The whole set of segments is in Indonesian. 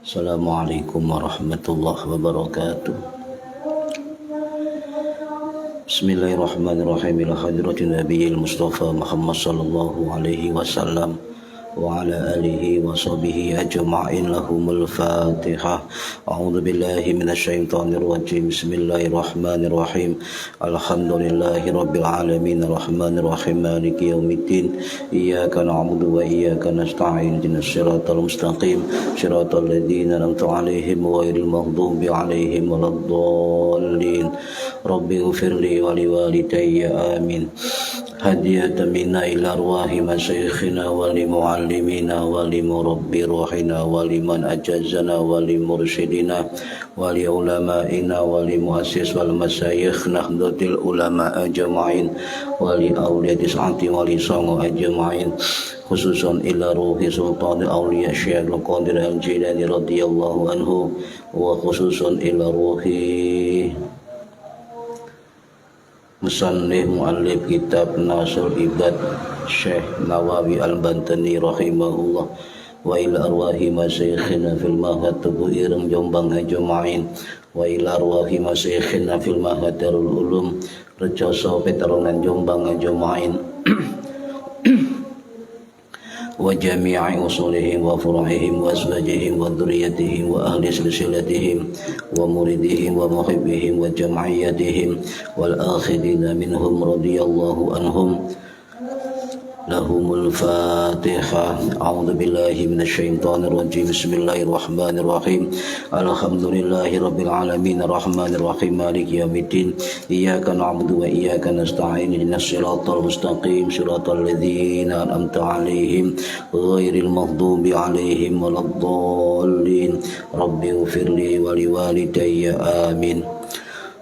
Assalamualaikum warahmatullahi wabarakatuh. Bismillahirrahmanirrahim. Ila hadratin Nabiyil Mustafa Muhammad sallallahu alaihi wasallam wa ala alihi wa sahbihi ajma'in. Lahumul Fatihah. A'udzu billahi minasyaitonir rajim. Bismillahirrahmanirrahim. Alhamdulillahi rabbil alamin arrahmanir rahim maliki yaumiddin. Iyyaka na'budu wa iyyaka nasta'in. Ihdinas siratal mustaqim. Siratal ladzina an'amta 'alaihim ghairil maghdubi 'alaihim waladdallin. Rabbi ighfirli wa liwalidayya amin. Hadiyatan minna ila arwahi masyayikhina wa li muallimina wa li murabbi ruhina wa liman ajazana wa li mursyidina wa li ulama'ina wa li muassis wal masyayikh nahdlatul ulama ajma'in wa li awliyati sa'ati wa li songo ajma'in, khususan ila ruhi sultanil awliya Syekh Al-Qadir Al-Jilani radhiyallahu anhu, wa khususan ila ruhi musannif muallif kitab Nasul Ibad Syekh Nawawi Al-Bantani rahimahullah, wa ila arwahi masyayikhina fil mahad tubuh ireng Jombang ajma'in, wa ila arwahi masyayikhina fil mahad Darul Ulum Rejoso Petarungan Jombang ajma'in wa jami'i usulihim wa furu'ihim wa azwajihim wa dhurriyyatihim wa ahli silsilatihim wa muridihim wa muhibbihim wa jam'iyyatihim wal akhidina minhum radhiyallahu anhum. Lahumul Fatihah. A'udzu billahi minasyaitonir rajim. Bismillahirrahmanirrahim. Alhamdulillahi rabbil alamin arrahmanir rahim maliki yaumiddin. Iyyaka na'budu wa iyyaka nasta'in. Ihdinas siratal mustaqim. Siratal ladzina an'amta 'alaihim ghairil maghdubi 'alaihim waladdallin. Rabbi ighfirli wa liwalidayya amin.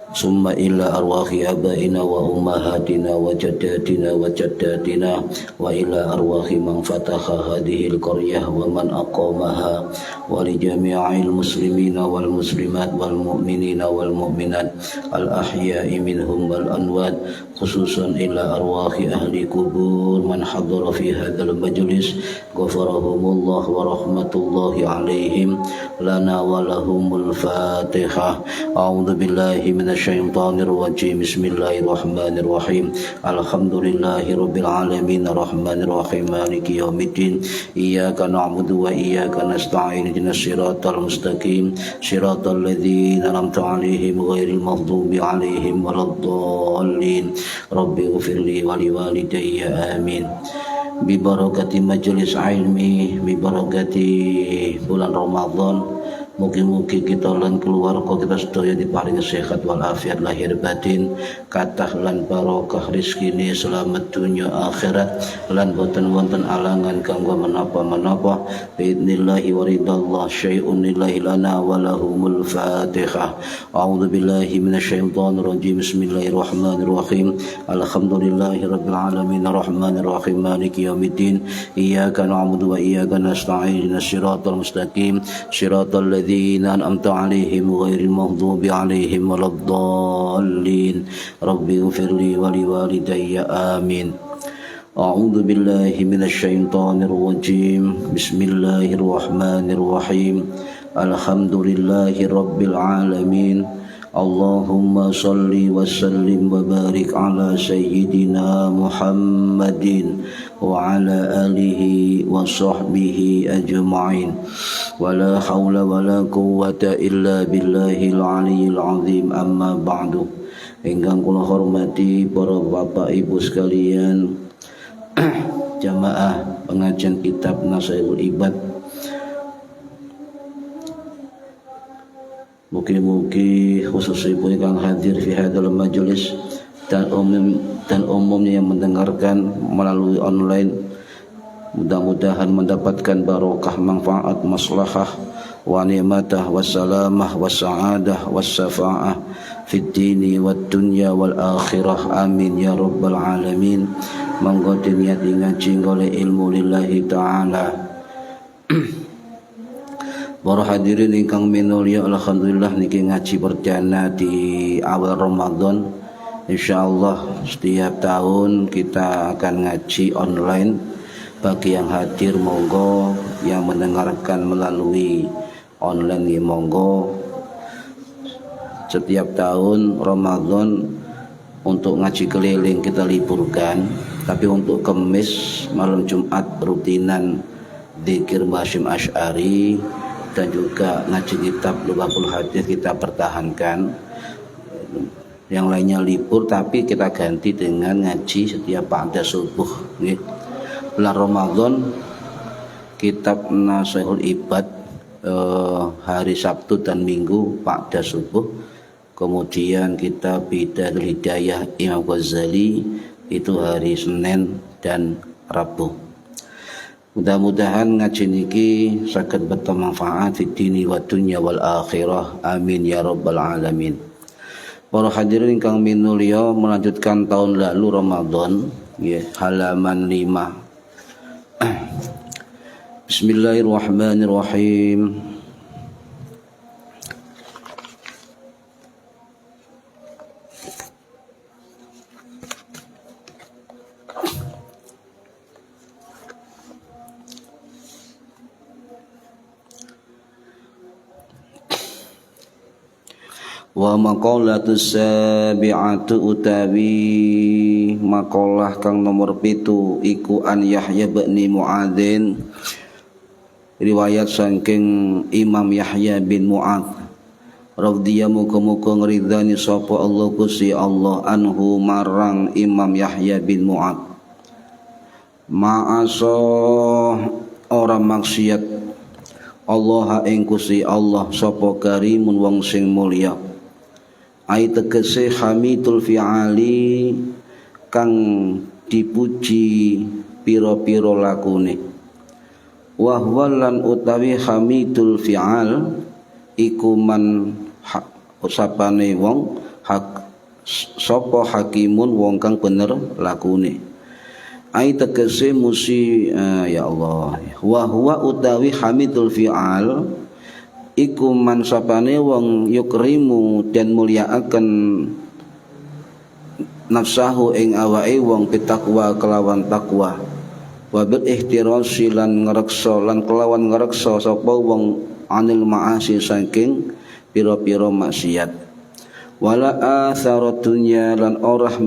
Summa ila arwahi abaina wa ummahatina wa jaddatina wa jaddatina wa ila arwahi man fataha hadhil qaryah wa man aqamaha wa li jami'il muslimina wal muslimat wal mu'minina wal mu'minat al ahya'i minhum wal anwat, khususan ila arwahi ahli kubur man hadara fi hadzal majlis ghafarahumullah wa rahmatullahi alaihim lana wa lahumul Fatihah. A'udzu billahi minasyaitonir rajim. Bismillahirrahmanirrahim. Alhamdulillahi rabbil alamin arrahmanir rahim maliki yaumiddin. Iyyaka na'budu wa iyyaka nasta'in. Ihdinas siratal mustaqim. Siratal ladzina an'amta 'alaihim ghairil maghdubi 'alaihim waladdallin. Rabbi ighfirli wa liwalidayya amin. Bi barakati majelis ilmi, bi barakati bulan Ramadan, mugi-mugi kita lan keluarga kita sedaya diparingi sehat wal afiat lahir batin, kathah lan barokah rezekine selamat dunya akhirat lan boten wonten alangan kanggo menapa-menapa biidznillah wa ridallah syai'un lillahi lana wa lahumul Fatihah. A'udzu billahi minasyaitonir rajim. Bismillahirrahmanirrahim. Alhamdulillahi rabbil alamin arrahmanir rahim maliki yaumiddin. Iyyaka na'budu wa iyyaka nasta'in. Ihdinas siratal mustaqim. Siratal ladzina an'amta 'alaihim ghairil maghdubi 'alaihim waladdallin. Rabbi ighfirli wa liwalidayya amin. A'udzu billahi minasyaitonir rajim. Bismillahirrahmanirrahim. Alhamdulillahi rabbil alamin. Allahumma salli wa sallim wa barik ala sayyidina Muhammadin wa ala alihi wa sahbihi ajma'in. Wa la hawla wa la quwwata illa billahil aliyyil azim. Amma ba'du. Ingkang kula hormati para bapak ibu sekalian, jamaah pengajian kitab Nasul Ibad, mugi-mugi khususipun kang hadir fi hadzal majlis dan umumnya yang mendengarkan melalui online, mudah-mudahan mendapatkan barokah, manfaat, maslahah wa ni'matah wa salamah wa sa'adah wa syafa'ah fid dini wad dunya wal akhirah. Amin ya rabbal alamin. Monggo niat ngaji oleh ilmu lillahi ta'ala. Para hadirin ingkang minulya, alhamdulillah niki ngaji perdana di awal Ramadan. Insyaallah setiap tahun kita akan ngaji online. Bagi yang hadir monggo, yang mendengarkan melalui online nggih monggo. Setiap tahun Ramadan untuk ngaji keliling kita liburkan, tapi untuk Kamis malam Jumat rutinan zikir Hasyim Asy'ari dan juga ngaji kitab Lubatul Hadis kita pertahankan. Yang lainnya libur tapi kita ganti dengan ngaji setiap ba'da subuh nggih. Bulan Ramadan kitab Nashihul Ibad hari Sabtu dan Minggu ba'da subuh. Kemudian kita Bidayatul Hidayah Imam Ghazali itu hari Senin dan Rabu. Mudah-mudahan ngaji niki saged bermanfaat fid dini wa dunya wal akhirah. Amin ya rabbal alamin. Para hadirin ingkang minulya, melanjutkan tahun lalu Ramadan ya, halaman 5. Bismillahirrahmanirrahim. Wa maqalatus sabi'atu utawi maqalah kang nomor 7 iku an Yahya bin Mu'adzin, riwayat saking Imam Yahya bin Mu'adz radhiyallahu muga-muga ngridani sapa Allah Gusti Allah anhu marang Imam Yahya bin Mu'adz. Ma'asa ora maksiat Allah ing Gusti Allah sapa karimun wong sing mulya. Ai tegese hamidul fi'ali kang dipuji pira-pira lakune. Wa huwalan utawi hamidul fi'al iku man sapane wong sapa hakimun wong kang bener lakune. Ai tegese musi ya Allah. Wa huwa utawi hamidul fi'al iku man sapane wong yukrimu dan mulyaaken nafsahu ing awake wong bitakwa kelawan takwa, wa bil ihtirasi lan ngreksa lan kelawan ngreksa sapa wong anil ma'asi saking pira-pira maksiat. Wala atharat dunya lan orah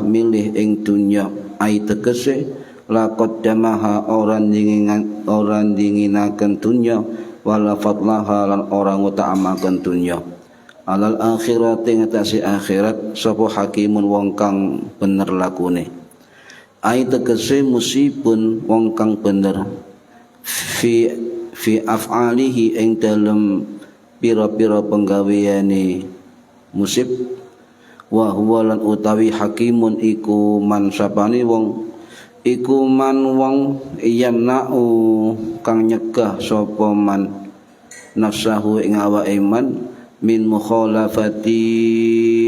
milih ing dunya. Ai tegese laqad damaha orang dinginaken dunya wala fadlaha lan orang utamaken dunya alal akhirat ing atase akhirat sapa hakimun wong kang bener lakune. Ai tegese musibun wong kang bener fi af'alihi ing dalem pira-pira penggaweane musib. Wa huwa lan utawi hakimun iku man sapane wong iku man wong yamna'u kang nyegah sapa man nafsahu ing awake man min mukhalafati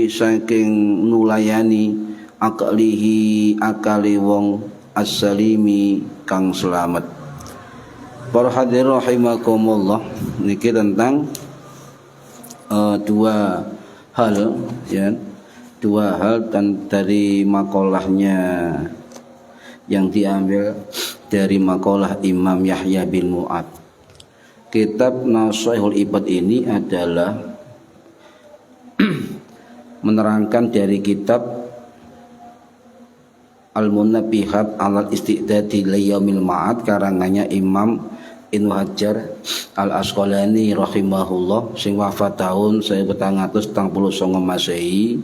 saking nulayani akalihi akali wong as-salimi kang selamat. Para hadirin rahimakumullah, niki tentang dua hal ya, dua hal dan dari makolahnya yang diambil dari makalah Imam Yahya bin Mu'adz. Kitab Nashihul Ibad ini adalah menerangkan dari kitab Al-Munabbihat alal Isti'dadi Liyaumil Ma'ad karangannya Imam Ibnu Hajar Al-Asqalani rahimahullah sing wafat tahun 1439 Masehi,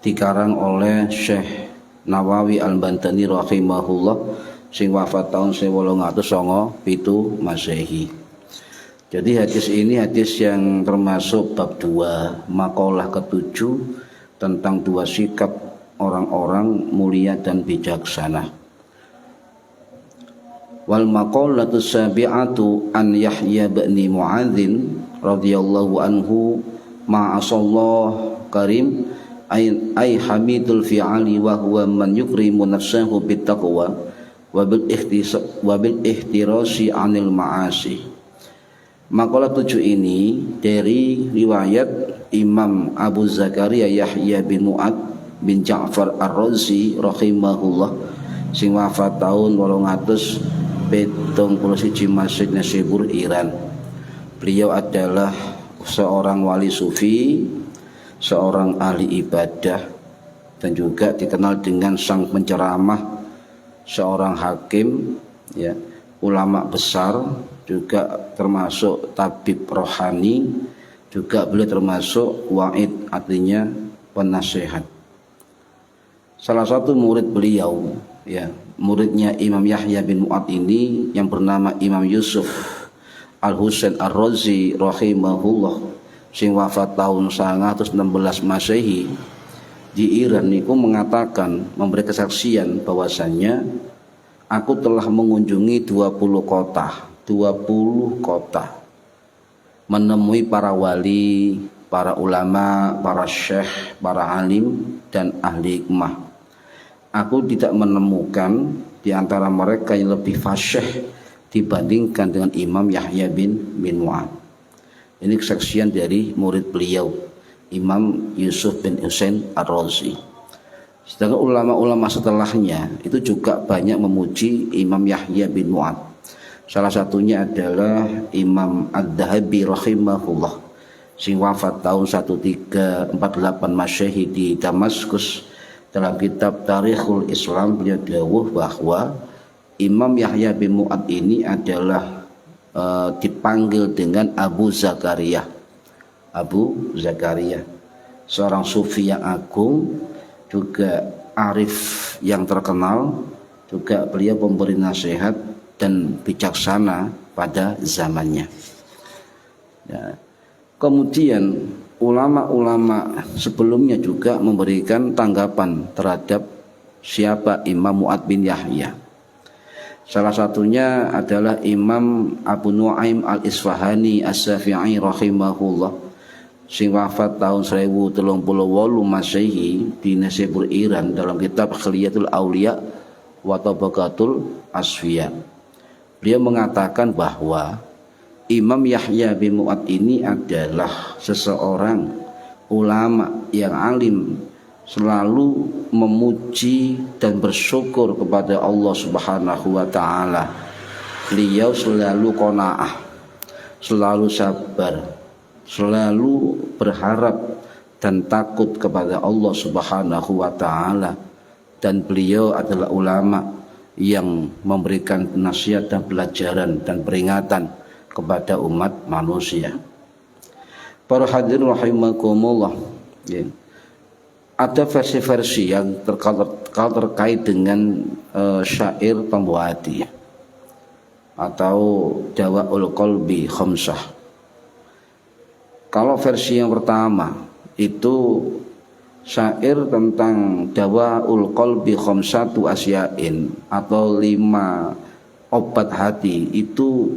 dikarang oleh Syekh Nawawi Al-Bantani rahimahullah sing wafat tahun 1897 Masehi. Jadi hadis ini hadis yang termasuk bab 2, makalah ke-7 tentang dua sikap orang-orang mulia dan bijaksana. Wal maqalatu sabi'atu an Yahya bin Mu'adzin radhiyallahu anhu ma'asallahu karim ay hamidul fi'ali wa huwa man yukrimu nafsahu bittaqwa wa bil ihtirasi anil ma'asi. Makalah 7 ini dari riwayat Imam Abu Zakaria Yahya bin Mu'adz bin Ja'far Ar-Razi rahimahullah sing wafat tahun 800 siji masjid Nasibur Iran. Beliau adalah seorang wali sufi, seorang ahli ibadah, dan juga dikenal dengan sang penceramah, seorang hakim, ya, ulama besar, juga termasuk tabib rohani, juga beliau termasuk wa'id, artinya penasehat. Salah satu murid beliau, ya, muridnya Imam Yahya bin Mu'ad ini yang bernama Imam Yusuf Al-Husain Ar-Razi rahimahullah, sing wafat tahun 916 Masehi di Iran niku mengatakan, memberi kesaksian bahwasannya aku telah mengunjungi 20 kota menemui para wali, para ulama, para syekh, para alim dan ahli hikmah. Aku tidak menemukan di antara mereka yang lebih fasyih dibandingkan dengan Imam Yahya bin Mu'ad. Ini kesaksian dari murid beliau, Imam Yusuf bin Husain Ar-Razi. Sedangkan ulama-ulama setelahnya itu juga banyak memuji Imam Yahya bin Mu'ad. Salah satunya adalah Imam Ad-Dhahabi rahimahullah, sing wafat tahun 1348 Masehi di Damaskus. Dalam kitab Tarikhul Islam beliau dawuh bahwa Imam Yahya bin Mu'ad ini adalah dipanggil dengan Abu Zakaria, seorang sufi yang agung, juga arif yang terkenal, juga beliau memberi nasihat dan bijaksana pada zamannya. Ya. Kemudian ulama-ulama sebelumnya juga memberikan tanggapan terhadap siapa Imam Mu'ad bin Yahya. Salah satunya adalah Imam Abu Nu'aim Al-Isfahani As-Syafi'i rahimahullah, sing wafat tahun 1038 Masehi di Nasibur Iran, dalam kitab Khiliyatul Auliya wa Tabaqatul Asfiya. Beliau mengatakan bahwa Imam Yahya bin Mu'ad ini adalah seseorang ulama yang alim, selalu memuji dan bersyukur kepada Allah Subhanahu wa taala. Beliau selalu qanaah, selalu sabar, selalu berharap dan takut kepada Allah Subhanahu wa taala, dan beliau adalah ulama yang memberikan nasihat dan pelajaran dan peringatan kepada umat manusia. Para hadirin rahimakumullah, ya. Ada versi-versi yang terkait dengan syair Tombo Hati atau Dawaul Qalbi Khamsah. Kalau versi yang pertama itu syair tentang Dawaul Qalbi Khamsatu Asyain atau 5 obat hati, itu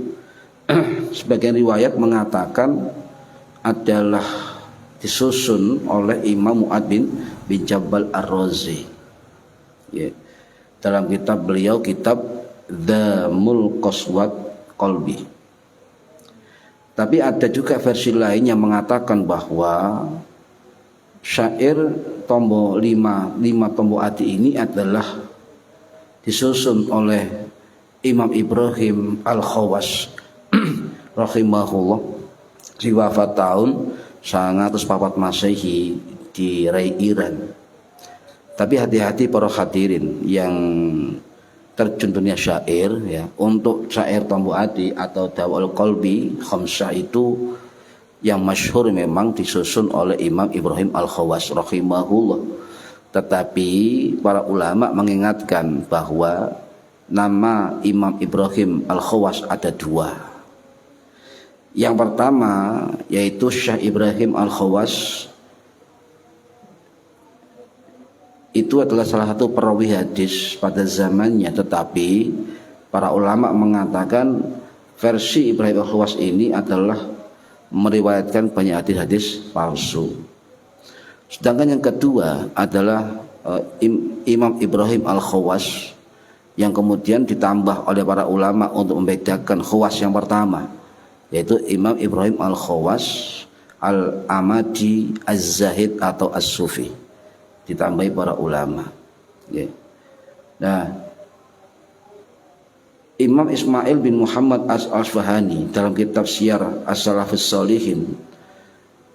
sebagian riwayat mengatakan adalah disusun oleh Imam Mu'ad bin Jabal Ar-Razi, ya, dalam kitab beliau, kitab Dzamul Qaswat Qalbi. Tapi ada juga versi lain yang mengatakan bahwa syair tombo 5 tombo hati ini adalah disusun oleh Imam Ibrahim Al-Khawas rahimahullah, di wafat tahun 904 Masehi di Rai Iran. Tapi hati-hati para hadirin yang terjun dunia syair, ya, untuk syair Tombo Hati atau Dawaul Qalbi Khamsah itu yang masyhur memang disusun oleh Imam Ibrahim Al-Khawas rahimahullah. Tetapi para ulama mengingatkan bahwa nama Imam Ibrahim Al-Khawas ada 2. Yang pertama yaitu Syekh Ibrahim Al-Khawas, itu adalah salah satu perawi hadis pada zamannya, tetapi para ulama mengatakan versi Ibrahim Al-Khawas ini adalah meriwayatkan banyak hadis-hadis palsu. Sedangkan yang kedua adalah Imam Ibrahim Al-Khawas yang kemudian ditambah oleh para ulama untuk membedakan Khawas yang pertama, yaitu Imam Ibrahim Al-Khawas Al-Amadi Az-Zahid atau As-Sufi, ditambahi para ulama, ya. Nah, Imam Ismail bin Muhammad Al-Asfahani dalam kitab Syiar As-Salafus Shalihin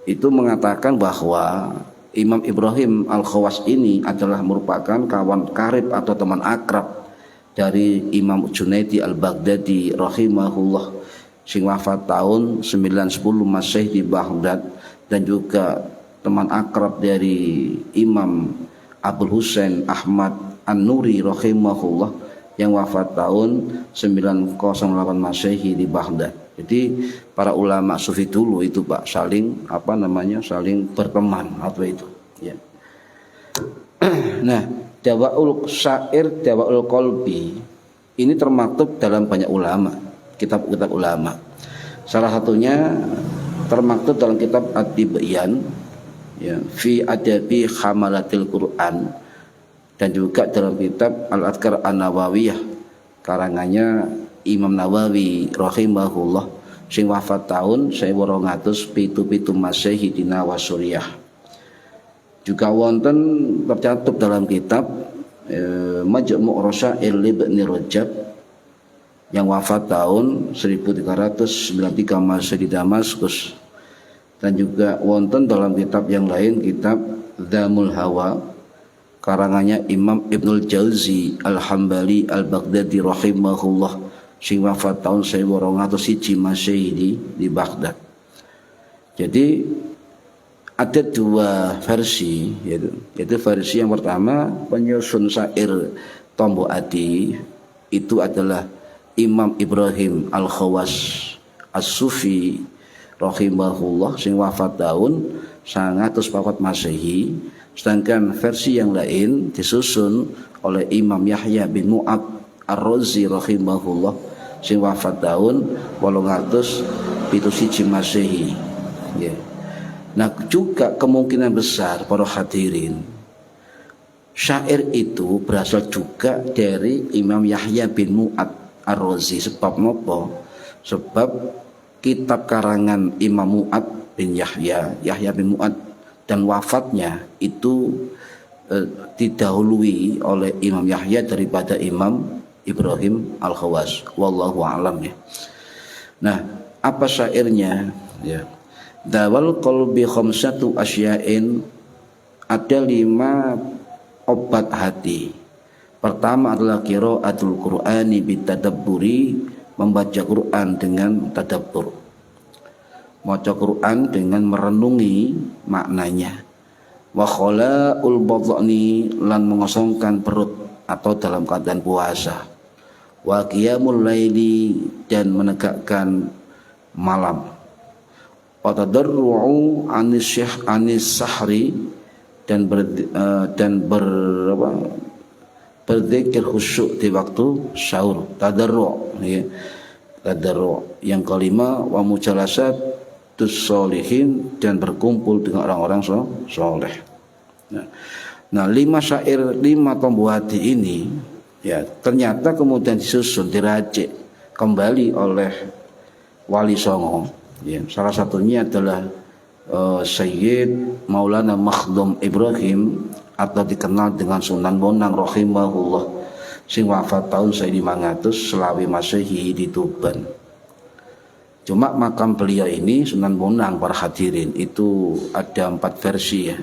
itu mengatakan bahwa Imam Ibrahim Al-Khawas ini adalah merupakan kawan karib atau teman akrab dari Imam Junaidi Al-Baghdadi rahimahullah sing wafat tahun 910 Masehi di Baghdad, dan juga teman akrab dari Imam Abul Husain Ahmad An-Nuri rahimahullah yang wafat tahun 908 Masehi di Baghdad. Jadi para ulama sufi dulu itu Pak saling saling berteman atau itu ya. Nah, Dawaul Syair, Dawaul Qalbi ini termaktub dalam banyak ulama, kitab-kitab ulama. Salah satunya termaktub dalam kitab At-Tibyan ya, fi adabi hamalatil Quran, dan juga dalam kitab Al-Adhkar An-Nawawiyah karangannya Imam Nawawi rahimahullah sing wafat tahun 1277 Masehi di Nawasuriyah. Juga wonten tercatat dalam kitab Majmu' Rasail Ibnu Rajab yang wafat tahun 1393 Masehi di Damaskus, dan juga wonten dalam kitab yang lain kitab Dzamul Hawa karangannya Imam Ibnul Jauzi Al-Hambali Al-Baghdadi rahimahullah sing wafat tahun 1201 Masehi di Baghdad. Jadi ada dua versi, yaitu versi yang pertama penyusun syair Tombo Adi itu adalah Imam Ibrahim Al-Khawas As-Sufi rahimahullah sing wafat tahun 904 Masehi. Sedangkan versi yang lain disusun oleh Imam Yahya bin Mu'ad Ar-Razi rahimahullah sing wafat tahun 871 Masehi. Ya. Nah, juga kemungkinan besar para hadirin syair itu berasal juga dari Imam Yahya bin Mu'ad Ar-Razi. Sebab nopo? Sebab kitab karangan Imam Mu'ad bin Yahya bin Mu'ad dan wafatnya itu didahului oleh Imam Yahya daripada Imam Ibrahim Al-Khawas. Wallahu a'lam ya. Nah, apa syairnya? Ya. Dawal qalbi khamsatu asya'in, ada 5 obat hati. Pertama adalah qiraatul Qur'ani bitadabburi, membaca Quran dengan tadabbur. Maca Quran dengan merenungi maknanya. Wa khala'ul badhani, lan mengosongkan perut atau dalam keadaan puasa. Wa qiyamul laili, dan menegakkan malam. Wa tadarru'u anis sahri, dan berzikir khusyuk di waktu sahur. Tadarru' ya. Tadarru'. Yang kelima wa mujalasat solihin, dan berkumpul dengan orang-orang soleh. Nah, 5 syair 5 Tombo Hati ini ya ternyata kemudian disusun, diracik kembali oleh Wali Songo. Ya, salah satunya adalah Sayyid Maulana Makhdum Ibrahim atau dikenal dengan Sunan Bonang rahimahullah sing wafat tahun 1500 selawi Masehi di Tuban. Cuma makam beliau ini Sunan Bonang para hadirin itu ada 4 versi ya.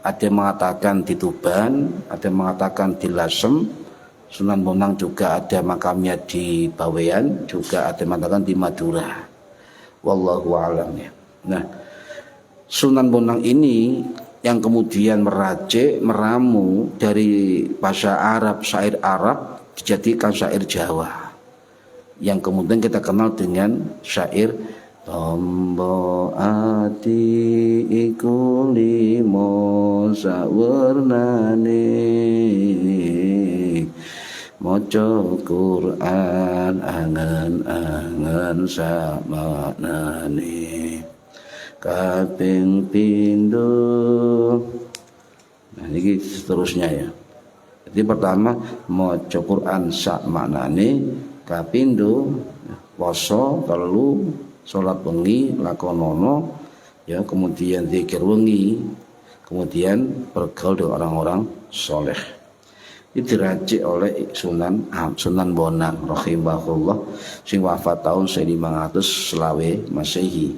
Ada yang mengatakan di Tuban, ada yang mengatakan di Lasem. Sunan Bonang juga ada makamnya di Bawean, juga ada yang mengatakan di Madura. Wallahu a'lam ya. Nah, Sunan Bonang ini yang kemudian meracik, meramu dari bahasa Arab, syair Arab dijadikan syair Jawa, yang kemudian kita kenal dengan syair Tombo ati iku limo sawernane, maca Quran angen-angen samaknane, kaping pindho. Nah ini seterusnya ya. Jadi pertama maca Quran sak maknane, kapindo poso telu, salat wengi lakonono ya, kemudian zikir wengi, kemudian bergaul dengan orang-orang soleh. Itu diracik oleh Sunan Bonang rahimahullah sing wafat tahun 1520 Masehi.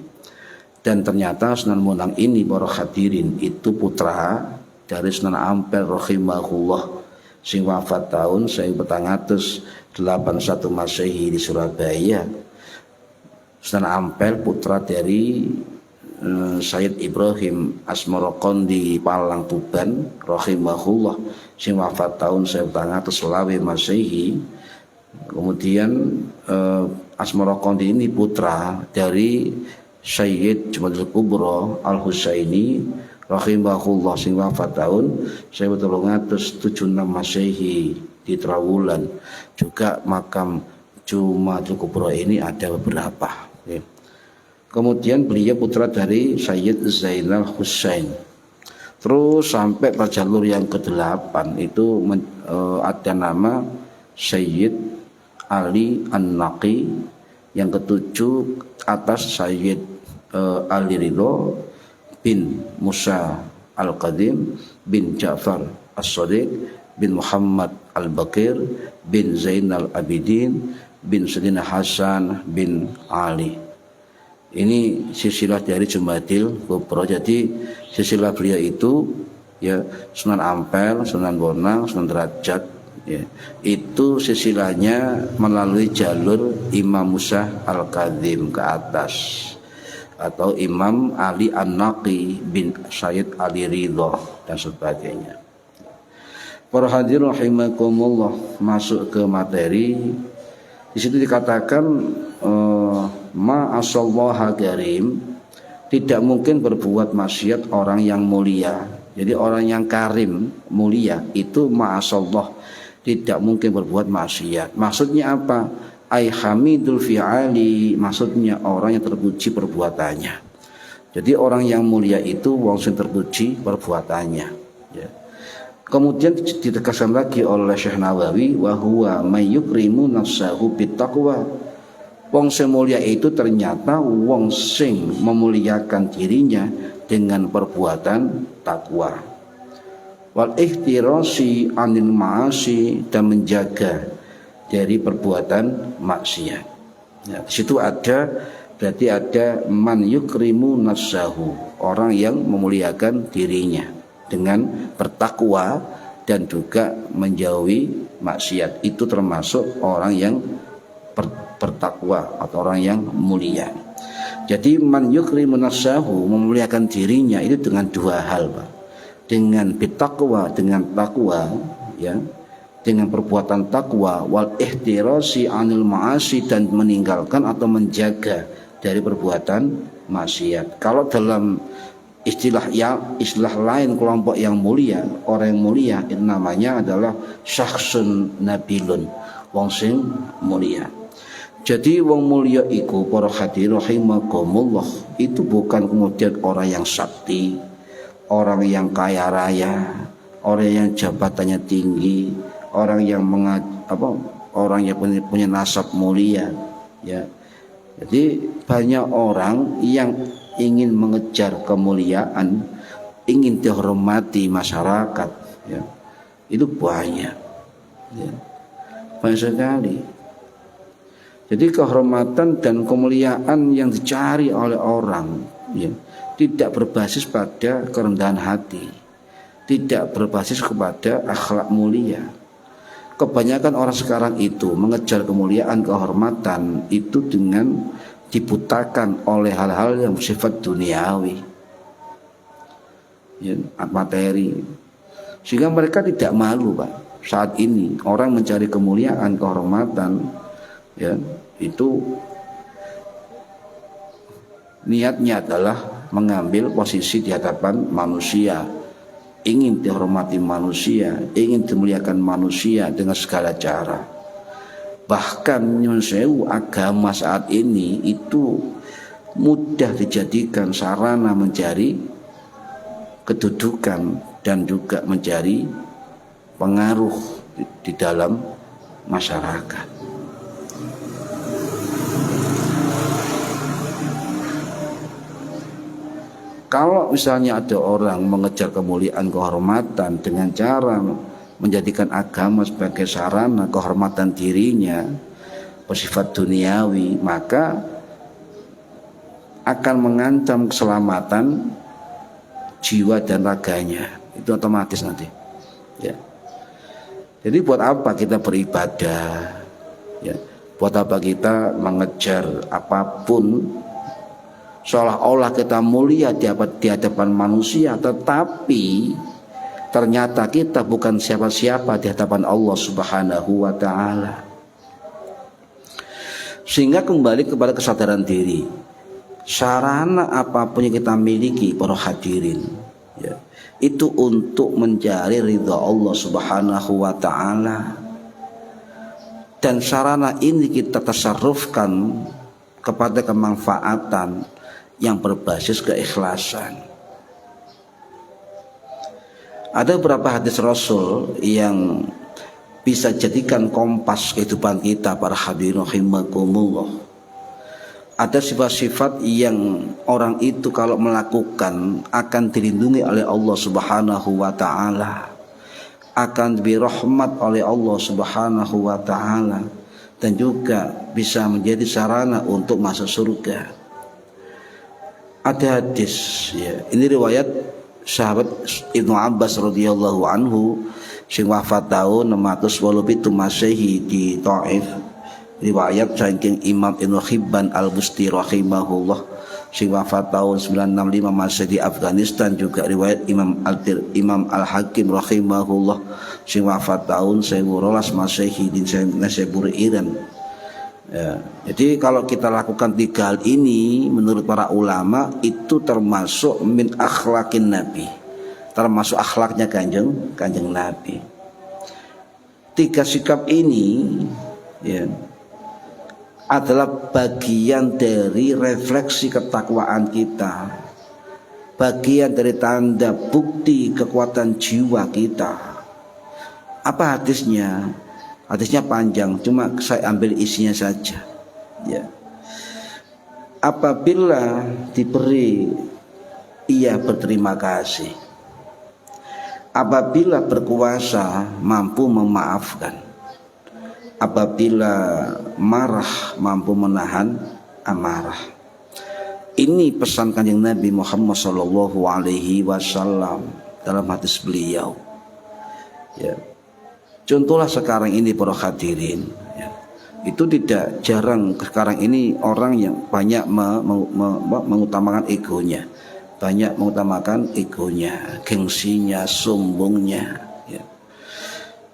Dan ternyata Sunan Bonang ini para hadirin itu putra dari Sunan Ampel rahimahullah sing wafat tahun 1481 Masehi di Surabaya. Sunan Ampel putra dari Sayyid Ibrahim Asmarokon di Palang Tuban rahimahullah sing wafat tahun 1420 Masehi. Kemudian Asmarokon ini putra dari Sayyid Jumadil Kubro Al-Husaini rahimahullah sing wafat tahun 1376 Masehi di Trawulan. Juga makam Jumadil Kubro ini ada beberapa. Kemudian beliau putra dari Sayyid Zainal Husain. Terus sampai pada jalur yang ke-8 itu ada nama Sayyid Ali An-Naqi. Yang ke-7 atas Sayyid Ali Ridho bin Musa Al-Qadim bin Ja'far As-Sadiq bin Muhammad Al-Bakir bin Zainal Abidin bin Sayyidina Hasan bin Ali. Ini silsilah dari Jumadil Kubro. Jadi silsilah beliau itu ya Sunan Ampel, Sunan Bonang, Sunan Derajat ya. Itu silsilahnya melalui jalur Imam Musa Al-Kadzim ke atas atau Imam Ali An-Naqi bin Sayyid Ali Ridho dan sebagainya. Para hadirin rahimakumullah, masuk ke materi. Di situ dikatakan ma'asallaha karim, tidak mungkin berbuat maksiat orang yang mulia. Jadi orang yang karim, mulia, itu ma'asallah, tidak mungkin berbuat maksiat. Maksudnya apa? Ai hamidul fi'ali, maksudnya orang yang terpuji perbuatannya. Jadi orang yang mulia itu wong sing terpuji perbuatannya ya. Kemudian ditegaskan lagi oleh Syekh Nawawi, wa huwa may yukrimu nafsahu bittaqwa. Wong sing mulia itu ternyata wong sing memuliakan dirinya dengan perbuatan takwa. Wal ihtirasi anil ma'asi, dan menjaga dari perbuatan maksiat. Ya, di situ berarti ada man yukrimu nafsahu, orang yang memuliakan dirinya dengan bertakwa dan juga menjauhi maksiat. Itu termasuk orang yang bertakwa atau orang yang mulia. Jadi man yukrimu nafsahu, memuliakan dirinya itu dengan dua hal, Pak. Dengan bertakwa, dengan takwa ya, dengan perbuatan takwa, wal ihtirasi anil ma'asi, dan meninggalkan atau menjaga dari perbuatan maksiat. Kalau dalam istilah lain kelompok yang mulia, orang yang mulia itu namanya adalah syakhsun nabilun, wong sing mulia. Jadi wong mulia iku para hadirin rahimakumullah, itu bukan kemudian orang yang sakti, orang yang kaya raya, orang yang jabatannya tinggi, orang yang orang yang punya nasab mulia ya. Jadi banyak orang yang ingin mengejar kemuliaan, ingin dihormati masyarakat ya. Itu banyak ya. Banyak sekali. Jadi kehormatan dan kemuliaan yang dicari oleh orang ya, tidak berbasis pada kerendahan hati, tidak berbasis kepada akhlak mulia. Kebanyakan orang sekarang itu mengejar kemuliaan, kehormatan itu dengan dibutakan oleh hal-hal yang bersifat duniawi ya, materi, sehingga mereka tidak malu, Pak. Saat ini orang mencari kemuliaan, kehormatan ya, itu niatnya adalah mengambil posisi di hadapan manusia, ingin dihormati manusia, ingin dimuliakan manusia dengan segala cara. Bahkan nyun sewu, agama saat ini itu mudah dijadikan sarana mencari kedudukan dan juga mencari pengaruh di dalam masyarakat. Kalau misalnya ada orang mengejar kemuliaan, kehormatan dengan cara menjadikan agama sebagai sarana kehormatan dirinya, bersifat duniawi, maka akan mengancam keselamatan jiwa dan raganya. Itu otomatis nanti. Ya. Jadi buat apa kita beribadah? Ya. Buat apa kita mengejar apapun seolah-olah kita mulia di hadapan manusia, tetapi ternyata kita bukan siapa-siapa di hadapan Allah Subhanahu wa ta'ala. Sehingga kembali kepada kesadaran diri. Sarana apapun yang kita miliki para hadirin, ya, itu untuk mencari ridha Allah Subhanahu wa ta'ala. Dan sarana ini kita tasarrufkan kepada kemanfaatan yang berbasis keikhlasan. Ada beberapa hadis Rasul yang bisa jadikan kompas kehidupan kita para hadirin rahimakumullah. Ada sifat-sifat yang orang itu kalau melakukan akan dilindungi oleh Allah Subhanahu wa ta'ala, akan diberi rahmat oleh Allah Subhanahu wa ta'ala, dan juga bisa menjadi sarana untuk masuk surga. Ada hadis, ya, ini riwayat sahabat Ibnu Abbas radhiyallahu anhu sing wafat tahun 687 Masehi di Taif. Riwayat saking Imam Ibnu Hibban Al-Busti rahimahullah sing wafat tahun 965 Masehi di Afghanistan. Juga riwayat Imam Al-Hakim rahimahullah sing wafat tahun 1012 Masehi di Naisabur Iran. Ya, jadi kalau kita lakukan 3 hal ini menurut para ulama itu termasuk min akhlaqin Nabi, termasuk akhlaknya kanjeng Nabi. 3 sikap ini, ya, adalah bagian dari refleksi ketakwaan kita, bagian dari tanda bukti kekuatan jiwa kita. Apa hadisnya? Hadisnya panjang, cuma saya ambil isinya saja. Ya. Apabila diberi, ia berterima kasih. Apabila berkuasa, mampu memaafkan. Apabila marah, mampu menahan amarah. Ini pesan kanjeng Nabi Muhammad SAW dalam hadis beliau. Ya. Contohlah sekarang ini para hadirin, ya, itu tidak jarang sekarang ini orang yang banyak mengutamakan egonya, gengsinya, sombongnya, ya.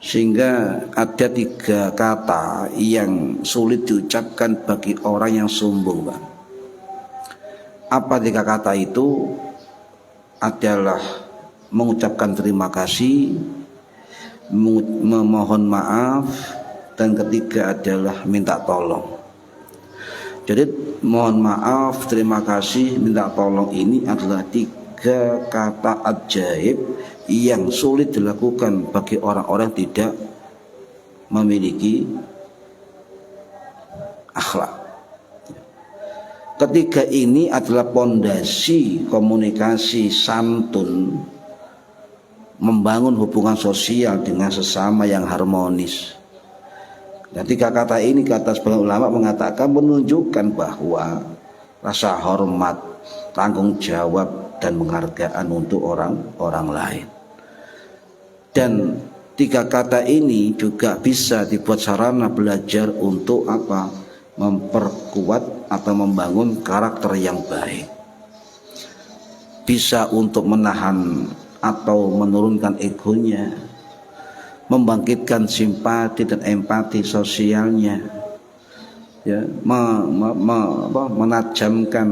Sehingga ada 3 kata yang sulit diucapkan bagi orang yang sombong, Bang. Apa 3 kata itu? Adalah mengucapkan terima kasih, memohon maaf, dan ketiga adalah minta tolong. Jadi mohon maaf, terima kasih, minta tolong ini adalah 3 kata ajaib yang sulit dilakukan bagi orang-orang yang tidak memiliki akhlak. Ketiga ini adalah pondasi komunikasi santun, membangun hubungan sosial dengan sesama yang harmonis. Dan 3 kata ini, kata sebagian ulama mengatakan, menunjukkan bahwa rasa hormat, tanggung jawab, dan penghargaan untuk orang lain. Dan 3 kata ini juga bisa dibuat sarana belajar untuk apa? Memperkuat atau membangun karakter yang baik. Bisa untuk menahan atau menurunkan egonya, membangkitkan simpati dan empati sosialnya, ya, menajamkan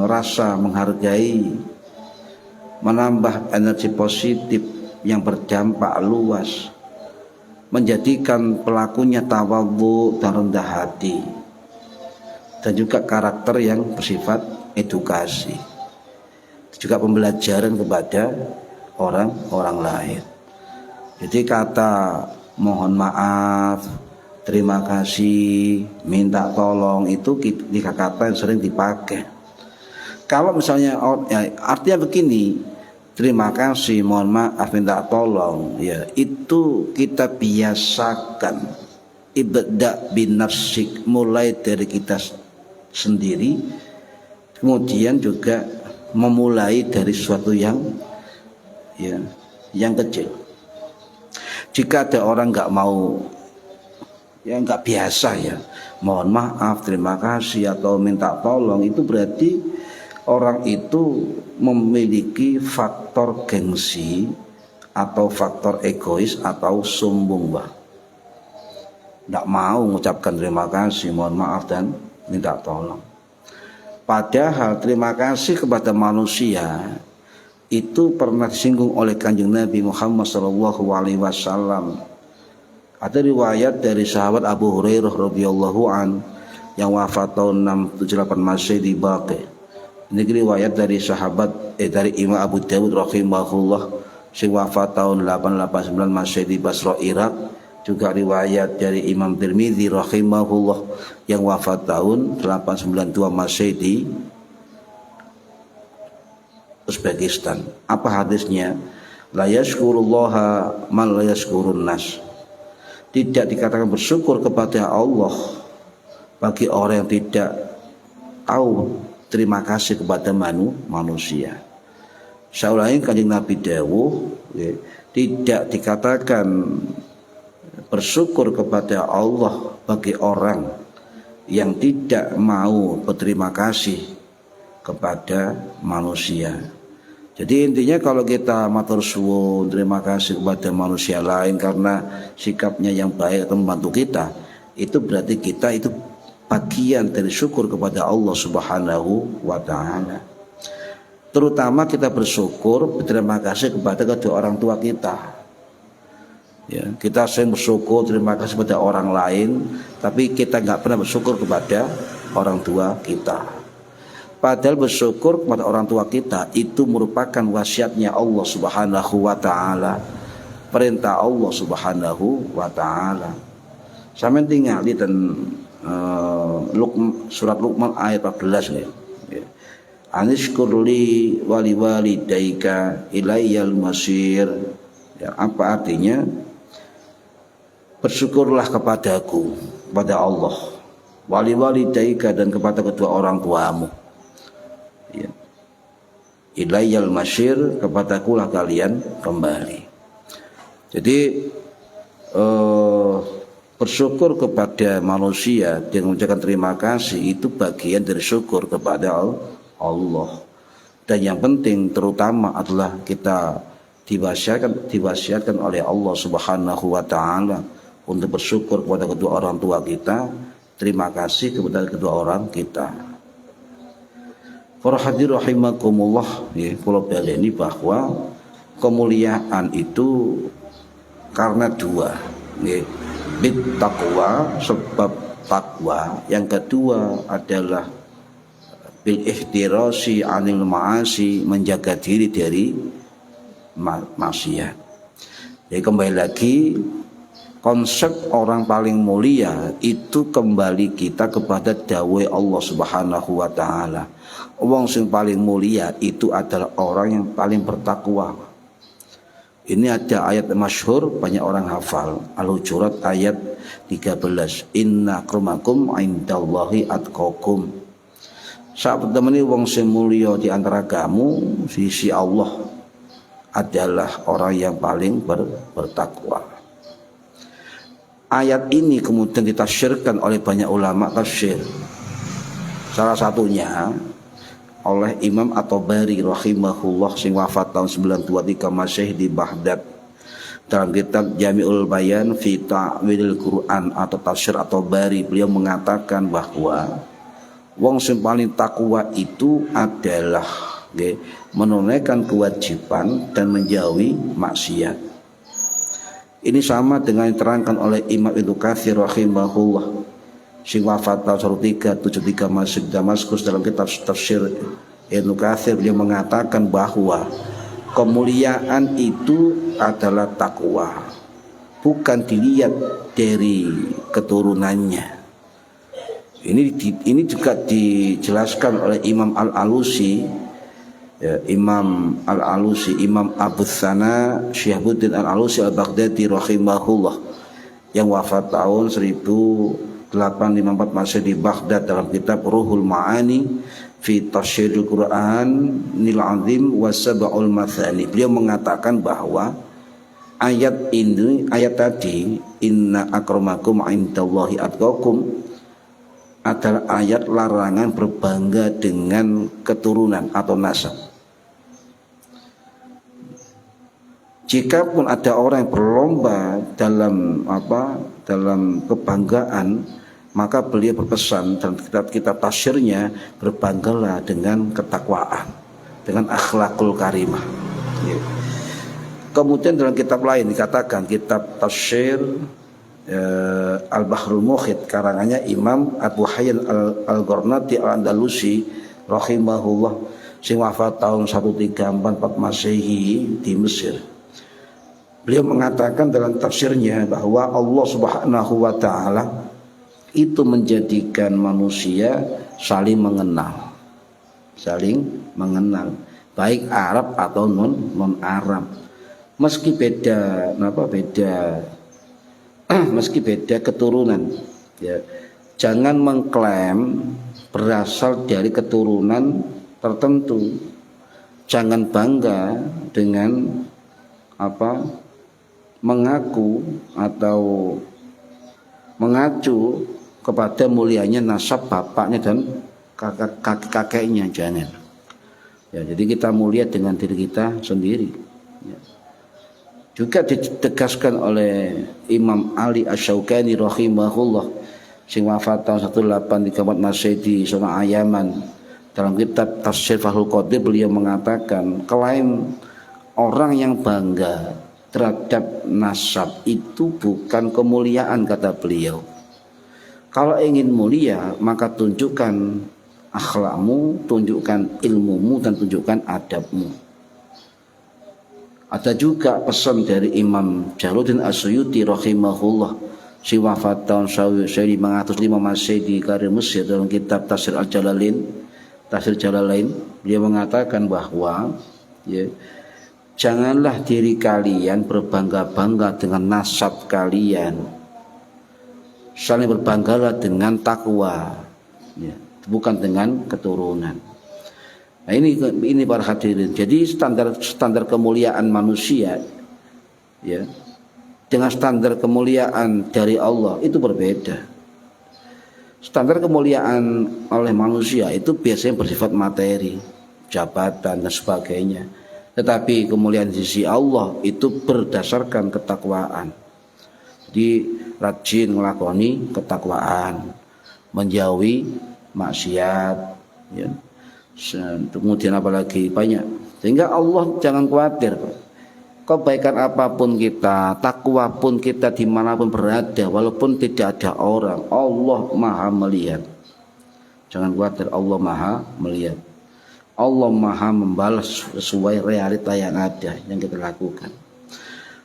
rasa menghargai, menambah energi positif yang berdampak luas, menjadikan pelakunya tawadhu dan rendah hati, dan juga karakter yang bersifat edukasi, juga pembelajaran kepada orang lain. Jadi kata mohon maaf, terima kasih, minta tolong itu 3 kata yang sering dipakai. Kalau misalnya, ya, artinya begini, terima kasih, mohon maaf, minta tolong, ya itu kita biasakan. Ibda' bin nafsik, mulai dari kita sendiri, kemudian juga memulai dari sesuatu yang kecil. Jika ada orang nggak mau, ya nggak biasa ya, mohon maaf, terima kasih atau minta tolong, itu berarti orang itu memiliki faktor gengsi atau faktor egois atau sombong, Mbak. Nggak mau mengucapkan terima kasih, mohon maaf dan minta tolong. Padahal terima kasih kepada manusia itu pernah disinggung oleh Kanjeng Nabi Muhammad SAW. Ada riwayat dari sahabat Abu Hurairah radhiyallahu an yang wafat tahun 678 Masehi di Baqi. Ini riwayat dari sahabat dari Imam Abu Dawud rahimahullah sing wafat tahun 889 Masehi di Basra, Irak. Juga riwayat dari Imam Tirmidzi rahimahullah yang wafat tahun 892 Masehi di Uzbekistan. Apa hadisnya? La yashkurullaha man la yashkurun nas. Tidak dikatakan bersyukur kepada Allah bagi orang yang tidak tahu terima kasih kepada manusia. Saulah Kanjeng Nabi dawuh, tidak dikatakan bersyukur kepada Allah bagi orang yang tidak mau berterima kasih kepada manusia. Jadi intinya kalau kita matur suwun, terima kasih kepada manusia lain karena sikapnya yang baik atau membantu kita, itu berarti kita itu bagian dari syukur kepada Allah Subhanahu wa taala. Terutama kita bersyukur, berterima kasih kepada kedua orang tua kita. Ya, kita sering bersyukur, terima kasih kepada orang lain, tapi kita nggak pernah bersyukur kepada orang tua kita. Padahal bersyukur kepada orang tua kita itu merupakan wasiatnya Allah Subhanahu wa taala, perintah Allah Subhanahu wa taala. Sampeyan tinggal di surat Luqman ayat 14 ya. Anishkurli wali walidaika ilayyal masir. Ya, apa artinya? Bersyukurlah kepadaku, kepada Allah, wali walidaika, dan kepada kedua orang tuamu. Ya. Ilayyal masyir, kepadakulah kalian kembali. Jadi bersyukur kepada manusia dengan mengucapkan terima kasih itu bagian dari syukur kepada Allah. Dan yang penting terutama adalah kita diwasiatkan oleh Allah Subhanahu wa taala untuk bersyukur kepada kedua orang tua kita, terima kasih kepada kedua orang kita. Para hadirin rahimakumullah, ya, kula baleni bahwa kemuliaan itu karena dua, ya, bit taqwa, sebab takwa. Yang kedua adalah bil ihtirasi anil ma'asi, menjaga diri dari maksiat. Jadi kembali lagi, konsep orang paling mulia itu kembali kita kepada dawuh Allah Subhanahu wa taala. Wong sing paling mulia itu adalah orang yang paling bertakwa. Ini ada ayat masyhur banyak orang hafal, Al-Hujurat ayat 13. Inna akramakum indallahi atqakum. Saat temani wong sing mulia di antara kamu sisi Allah adalah orang yang paling bertakwa. Ayat ini kemudian ditafsirkan oleh banyak ulama tafsir. Salah satunya oleh Imam At-Tabari rahimahullah sing wafat tahun 923 Masehi di Baghdad. Dalam kitab Jami'ul Bayan fi Ta'wilil Quran atau tafsir At-Tabari, beliau mengatakan bahwa wong sing paling takwa itu adalah menunaikan kewajiban dan menjauhi maksiat. Ini sama dengan yang diterangkan oleh Imam Ibnu Katsir rahimahullah sing wafat tahun 1373 Masehi Damaskus. Dalam kitab tafsir Ibnu Katsir beliau mengatakan bahwa kemuliaan itu adalah takwa, bukan dilihat dari keturunannya. Ini juga dijelaskan oleh Imam Al-Alusi ya, Imam Al-Alusi, Imam Abu Tsana Syihabuddin Al-Alusi Al-Baghdadi rahimahullah yang wafat tahun 1854 Masehi di Baghdad dalam kitab Ruhul Ma'ani fi Tafsiril Quran Nil Azim wa Sab'ul Mathani. Beliau mengatakan bahwa ayat tadi inna akramakum indallahi atqakum adalah ayat larangan berbangga dengan keturunan atau nasab. Jikapun ada orang yang berlomba dalam kebanggaan, maka beliau berpesan dalam kitab tafsirnya, berbanggalah dengan ketakwaan, dengan akhlakul karimah. Ya. Kemudian dalam kitab lain dikatakan, kitab tafsir Al-Bahrul Muhit karangannya Imam Abu Hayyan Al-Gharnati Al-Andalusi rahimahullah sing wafat tahun 1344 Masehi di Mesir. Beliau mengatakan dalam tafsirnya bahwa Allah Subhanahu wa taala itu menjadikan manusia saling mengenal, baik Arab atau non Arab, meski beda keturunan, ya. Jangan mengklaim berasal dari keturunan tertentu. Jangan bangga dengan mengaku atau mengacu kepada mulianya nasab bapaknya dan kakeknya, jangan. Ya, jadi kita mulia dengan diri kita sendiri. Ya. Juga ditegaskan oleh Imam Ali Asy-Syaukani rahimahullah sing wafat tahun 1834 Masehi di Son'a Yaman. Dalam kitab Tafsir Fathul Qadir beliau mengatakan, klaim orang yang bangga terhadap nasab itu bukan kemuliaan, kata beliau. Kalau ingin mulia, maka tunjukkan akhlakmu, tunjukkan ilmumu, dan tunjukkan adabmu. Ada juga pesan dari Imam Jalaluddin As-Suyuti rahimahullah si wafat tahun 1505 Masehi di Kairo Mesir. Dalam kitab Tafsir Jalalain, beliau mengatakan bahwa ya, janganlah diri kalian berbangga-bangga dengan nasab kalian, saling berbanggalah dengan takwa, ya, bukan dengan keturunan. Nah, ini para hadirin. Jadi standar kemuliaan manusia, ya, dengan standar kemuliaan dari Allah itu berbeda. Standar kemuliaan oleh manusia itu biasanya bersifat materi, jabatan dan sebagainya. Tetapi kemuliaan di sisi Allah itu berdasarkan ketakwaan. Jadi rajin ngelakoni ketakwaan, menjauhi maksiat, ya. Kemudian apalagi banyak, sehingga Allah jangan khawatir, kebaikan apapun kita, takwa pun kita dimanapun berada, walaupun tidak ada orang, Allah maha melihat. Jangan khawatir, Allah maha melihat, Allah maha membalas sesuai realita yang ada yang kita lakukan.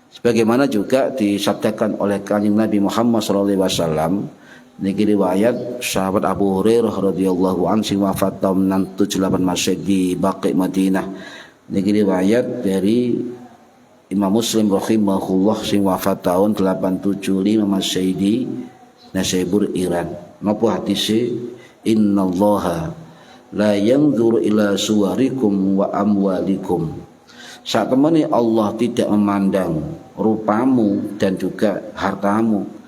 Sebagaimana juga disabdakan oleh Kanjeng Nabi Muhammad SAW. Niki riwayat sahabat Abu Hurairah radhiyallahu anhu sing wafat tahun 78 Masehi di Baqi Madinah. Niki riwayat dari Imam Muslim rahimahullah sing wafat tahun 875 Masehi di Naisabur Iran. Napa hadise? Innallaha la yanzuru ila suwarikum wa amwalikum. Saat temani Allah tidak memandang rupamu dan juga hartamu,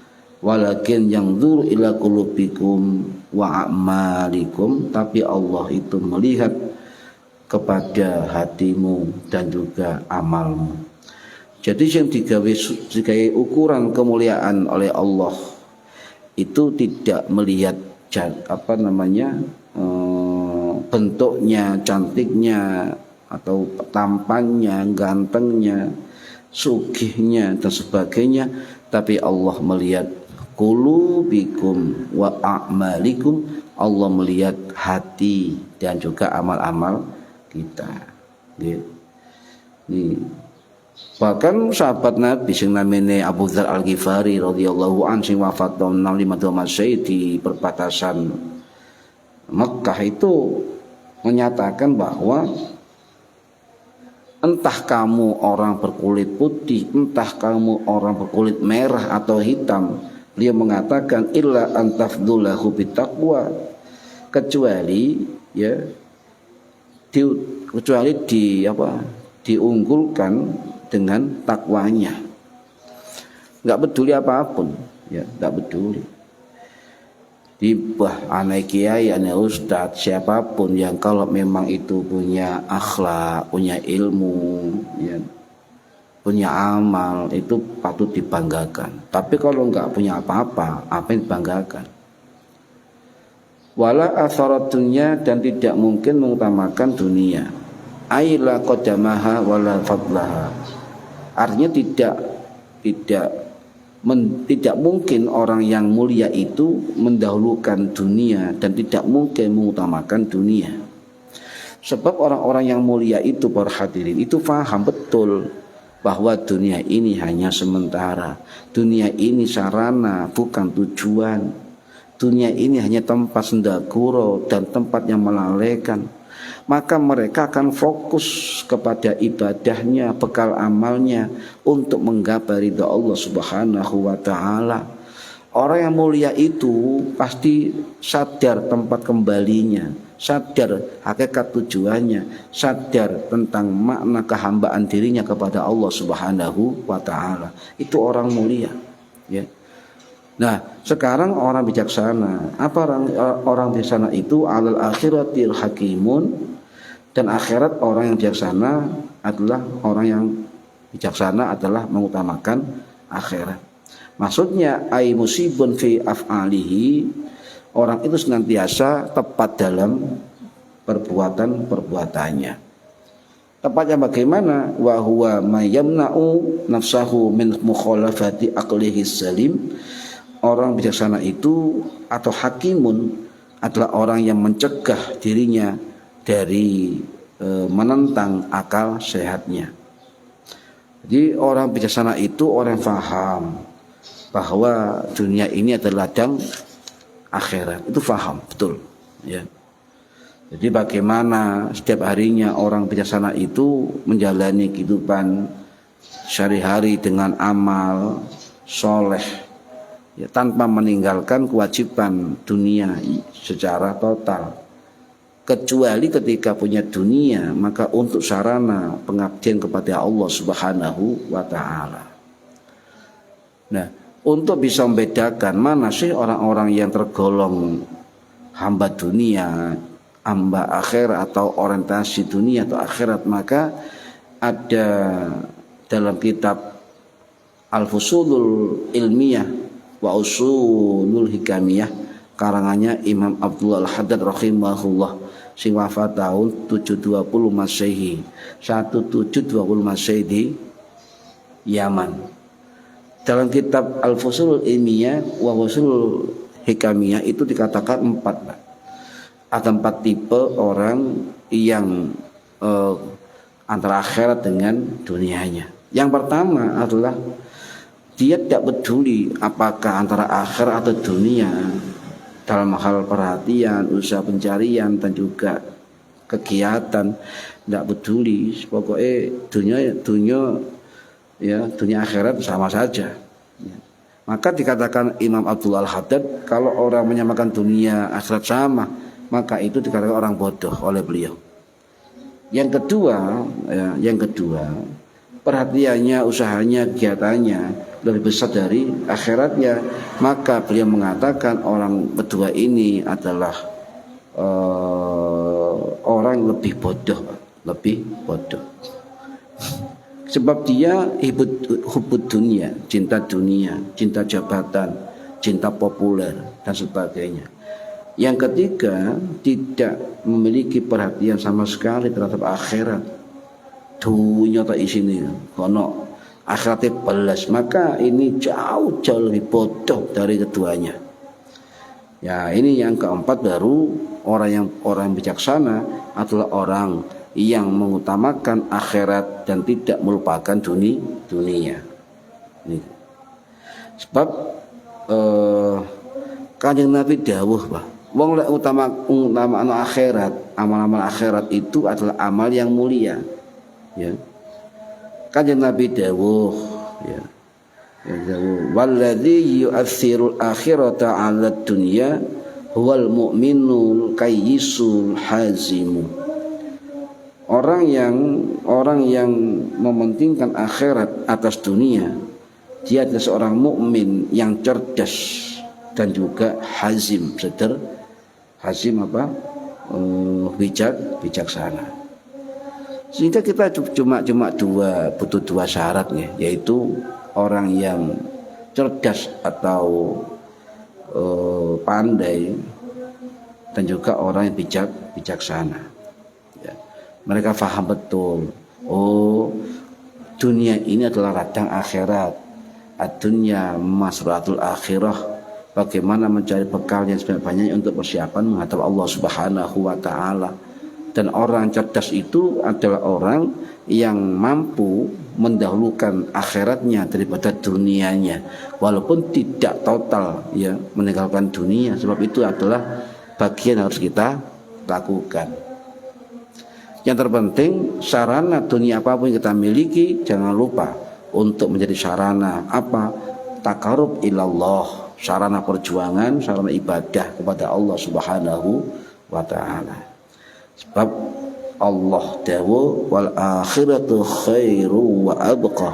walakin yanzur ila qulubikum wa a'malikum, tapi Allah itu melihat kepada hatimu dan juga amalmu. Jadi yang digawe ukuran kemuliaan oleh Allah itu tidak melihat bentuknya, cantiknya atau tampannya, gantengnya, sugihnya dan sebagainya, tapi Allah melihat qulubikum wa a'malikum, Allah melihat hati dan juga amal-amal kita. Bahkan sahabat Nabi sing namanya Abu Dzar Al-Ghifari radhiyallahu anhu sing wafat tahun 652 Masehi di perbatasan Mekah itu menyatakan bahwa entah kamu orang berkulit putih, entah kamu orang berkulit merah atau hitam, beliau mengatakan illa antafdulahu bitaqwa, kecuali ya diunggulkan dengan takwanya. Enggak peduli apapun, ya, enggak peduli. Tibah anak kiai, anak ustadz, siapapun yang kalau memang itu punya akhlak, punya ilmu, ya, punya amal, itu patut dibanggakan. Tapi kalau enggak punya apa-apa, apa yang dibanggakan? Wala atharat dunya, dan tidak mungkin mengutamakan dunia. Aila qadamaha wala fadlaha. Artinya tidak mungkin orang yang mulia itu mendahulukan dunia dan tidak mungkin mengutamakan dunia. Sebab orang-orang yang mulia itu, para hadirin, itu faham betul bahwa dunia ini hanya sementara. Dunia ini sarana, bukan tujuan. Dunia ini hanya tempat sendaguro dan tempat yang melalaikan. Maka mereka akan fokus kepada ibadahnya, bekal amalnya untuk menggapai ridha Allah Subhanahu wa taala. Orang yang mulia itu pasti sadar tempat kembalinya, sadar hakikat tujuannya, sadar tentang makna kehambaan dirinya kepada Allah Subhanahu wa taala. Itu orang mulia, ya. Nah, sekarang orang bijaksana, apa orang bijaksana itu? Alal akhiratil hakimun, dan akhirat orang yang bijaksana adalah orang yang bijaksana adalah mengutamakan akhirat. Maksudnya ai musibun fi af'alihi, orang itu senantiasa tepat dalam perbuatannya. Tepatnya bagaimana? Wa huwa mayyamna'u nafsahu min mukhalafati aqlihi salim. Orang bijaksana itu atau hakimun adalah orang yang mencegah dirinya dari menentang akal sehatnya. Jadi orang bijaksana itu orang yang faham bahwa dunia ini adalah ladang akhirat. Itu faham betul, ya. Jadi bagaimana setiap harinya orang bijaksana itu menjalani kehidupan sehari-hari dengan amal soleh, ya, tanpa meninggalkan kewajiban dunia secara total. Kecuali ketika punya dunia, maka untuk sarana pengabdian kepada Allah Subhanahu wa taala. Nah, untuk bisa membedakan mana sih orang-orang yang tergolong hamba dunia, hamba akhirat, atau orientasi dunia atau akhirat, maka ada dalam kitab Al-Fusulul Ilmiyah wa Usulul Hikamiyah karangannya Imam Abdullah Al-Haddad rahimahullah, sing wafat tahun 720 Masehi, 1720 Masehi di Yaman. Dalam kitab Al-Fusulul Ilmiyah wa Usulul Hikamiyah itu dikatakan 4. Ada 4 tipe orang yang antara akhirat dengan dunianya. Yang pertama adalah dia tidak peduli apakah antara akhirat atau dunia dalam hal perhatian, usaha pencarian, dan juga kegiatan. Tidak peduli, pokoknya dunia akhirat sama saja. Maka dikatakan Imam Abdullah Al-Haddad, kalau orang menyamakan dunia akhirat sama, maka itu dikatakan orang bodoh oleh beliau. Yang kedua, perhatiannya, usahanya, kegiatannya lebih besar dari akhiratnya, maka beliau mengatakan orang kedua ini adalah orang lebih bodoh. Sebab dia hubud dunia, cinta jabatan, cinta populer, dan sebagainya. Yang ketiga, tidak memiliki perhatian sama sekali terhadap akhirat. Dunia tak isini, kono akhiratnya belas, maka ini jauh lebih bodoh dari keduanya. Ya, ini yang keempat, baru orang bijaksana adalah orang yang mengutamakan akhirat dan tidak melupakan dunia. Ini. Sebab Kanjeng Nabi dawuh, Pak, wong lek utama akhirat, amal-amal akhirat itu adalah amal yang mulia. Ya. Kanjeng Nabi dawuh ya. Walladzi yu'athirul akhirata 'ala dunya huwal mu'minul kayyisul hazimu. Orang yang mementingkan akhirat atas dunia, dia adalah seorang mukmin yang cerdas dan juga hazim, hazim apa? Bijaksana. Sehingga kita cuma butuh dua syaratnya, yaitu orang yang cerdas atau pandai dan juga orang yang bijaksana. Ya. Mereka faham betul. Oh, dunia ini adalah ladang akhirat. Ad-dunya masratul akhirah. Bagaimana mencari bekal yang sebanyak-banyaknya untuk persiapan menghadap Allah Subhanahu wa taala. Dan orang cerdas itu adalah orang yang mampu mendahulukan akhiratnya daripada dunianya, walaupun tidak total ya meninggalkan dunia. Sebab itu adalah bagian yang harus kita lakukan. Yang terpenting, sarana dunia apapun yang kita miliki, jangan lupa untuk menjadi sarana apa? Taqarrub ilallah, sarana perjuangan, sarana ibadah kepada Allah Subhanahu wa taala. Sebab Allah dawuh wal akhiratu khairu wa abqa,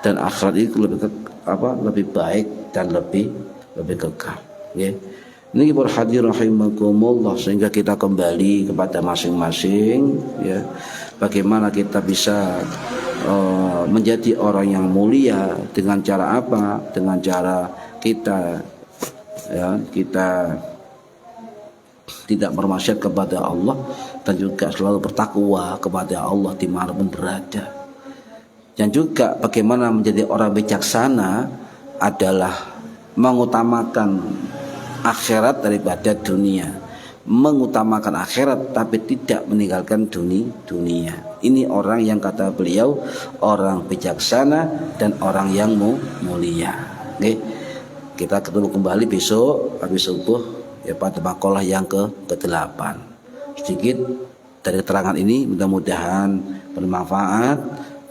dan akhirat itu lebih baik dan lebih kekal. Ya. Ini berhadir rahimakumullah, sehingga kita kembali kepada masing-masing ya. Bagaimana kita bisa menjadi orang yang mulia, dengan cara apa? Dengan cara kita tidak bermaksiat kepada Allah dan juga selalu bertakwa kepada Allah dimanapun berada. Dan juga bagaimana menjadi orang bijaksana adalah mengutamakan akhirat daripada dunia, mengutamakan akhirat tapi tidak meninggalkan dunia. Ini orang yang kata beliau orang bijaksana dan orang yang mulia. Oke. Kita ketemu kembali besok habis subuh ya pada makalah yang ke-8. Sedikit dari keterangan ini mudah-mudahan bermanfaat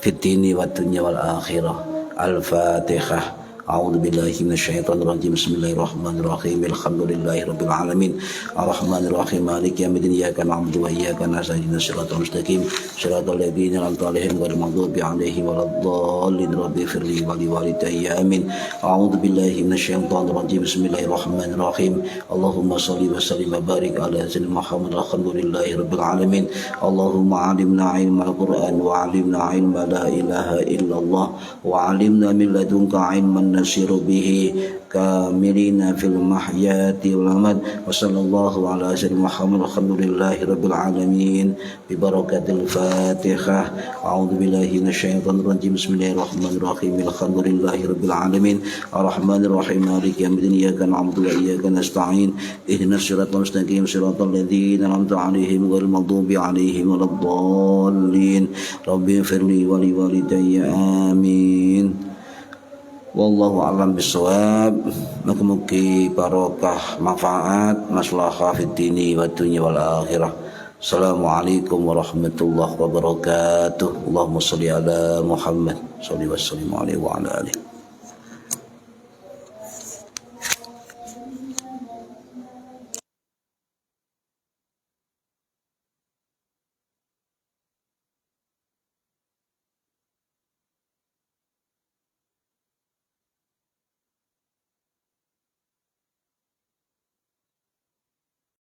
fid dini wad dunya wal akhirah. Al-Fatihah. A'udzu billahi minasyaitonir rajim. Bismillahirrahmanirrahim. Alhamdulillahirabbil alamin. Arrahmanir rahim. Maliki yaumiddin. Iyyaka na'budu wa iyyaka nasta'in. Shiratal mustaqim. Shiratal ladzina an'amta 'alaihim ghairil maghdubi 'alaihim waladdallin. Rabbi firli wa liwalidayya amin. A'udzu billahi minasyaitonir rajim. Bismillahirrahmanirrahim. Allahumma shalli wa sallim wa barik ala sayyidina Muhammad. Alhamdulillahirabbil alamin. Allahumma 'allimna 'ilmal Qur'an wa 'allimna 'ilma la ilaha illallah wa 'allimna min ladunka 'ilman nasiru bihi kamilina fil mahyati wal amal. Wa sallallahu ala sayyidina Muhammad. Alhamdulillahi rabbil alamin bi barakatil Fatihah. A'udzu billahi minasyaitonir rajim. Bismillahirrahmanirrahim. Alhamdulillahi rabbil alamin arrahmanir rahim maliki yaumiddin. Iyyaka na'budu wa iyyaka nasta'in. Ihdinas siratal mustaqim siratal ladzina an'amta 'alaihim ghairil maghdubi 'alaihim waladdallin. Rabbi firli wa liwalidayya amin. Wallahu a'lam bishawab. Mugi-mugi barokah, manfaat, maslahah fid dini wad dunya wal akhirah. Assalamualaikum warahmatullahi wabarakatuh. Allahumma shalli ala Muhammad sallallahu alaihi wa sallam wa ala alihi.